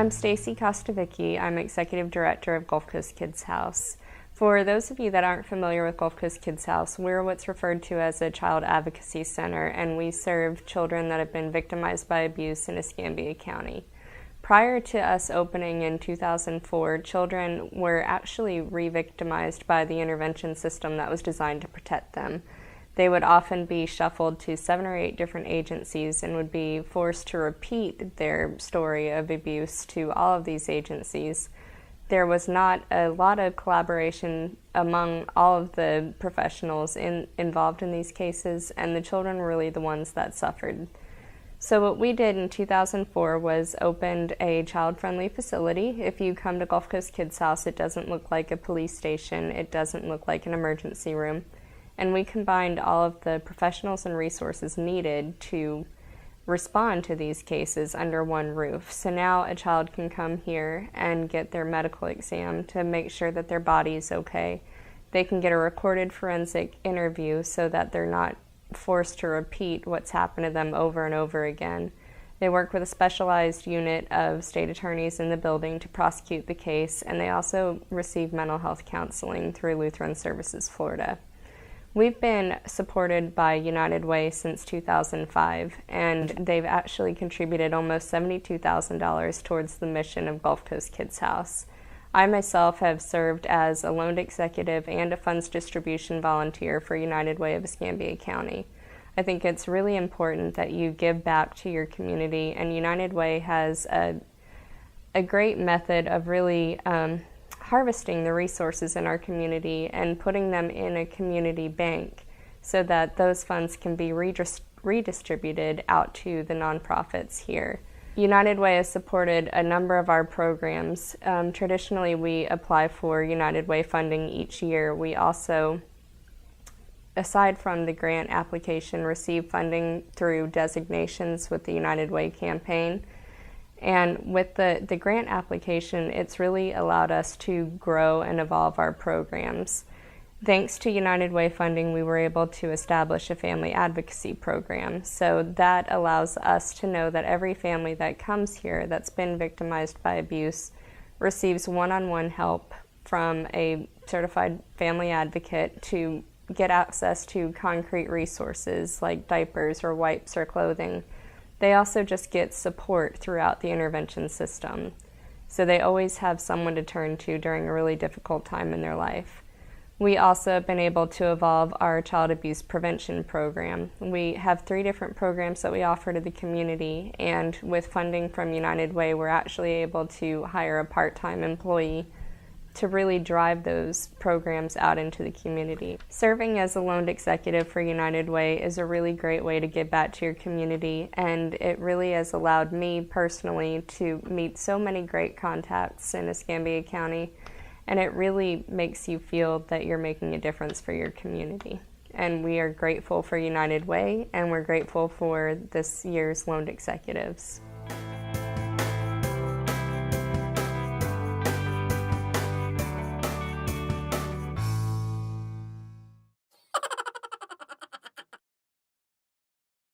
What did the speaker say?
I'm Stacey Kostevicki. I'm Executive Director of Gulf Coast Kids House. For those of you that aren't familiar with Gulf Coast Kids House, we're what's referred to as a child advocacy center, and we serve children that have been victimized by abuse in Escambia County. Prior to us opening in 2004, children were actually re-victimized by the intervention system that was designed to protect them. They would often be shuffled to 7 or 8 different agencies and would be forced to repeat their story of abuse to all of these agencies. There was not a lot of collaboration among all of the professionals involved in these cases, and the children were really the ones that suffered. So what we did in 2004 was opened a child-friendly facility. If you come to Gulf Coast Kids House, it doesn't look like a police station, it doesn't look like an emergency room. And we combined all of the professionals and resources needed to respond to these cases under one roof. So now a child can come here and get their medical exam to make sure that their body is okay. They can get a recorded forensic interview so that they're not forced to repeat what's happened to them over and over again. They work with a specialized unit of state attorneys in the building to prosecute the case, and they also receive mental health counseling through Lutheran Services Florida. We've been supported by United Way since 2005, and they've actually contributed almost $72,000 towards the mission of Gulf Coast Kids House. I myself have served as a loaned executive and a funds distribution volunteer for United Way of Escambia County. I think it's really important that you give back to your community, and United Way has a great method of really harvesting the resources in our community and putting them in a community bank so that those funds can be redistributed out to the nonprofits here. United Way has supported a number of our programs. Traditionally, we apply for United Way funding each year. We also, aside from the grant application, receive funding through designations with the United Way campaign. And with the grant application, it's really allowed us to grow and evolve our programs. Thanks to United Way funding, we were able to establish a family advocacy program. So that allows us to know that every family that comes here that's been victimized by abuse receives one-on-one help from a certified family advocate to get access to concrete resources like diapers or wipes or clothing. They also just get support throughout the intervention system. So they always have someone to turn to during a really difficult time in their life. We also have been able to evolve our child abuse prevention program. We have 3 different programs that we offer to the community, and with funding from United Way, we're actually able to hire a part-time employee to really drive those programs out into the community. Serving as a loaned executive for United Way is a really great way to give back to your community, and it really has allowed me personally to meet so many great contacts in Escambia County, and it really makes you feel that you're making a difference for your community. And we are grateful for United Way, and we're grateful for this year's loaned executives.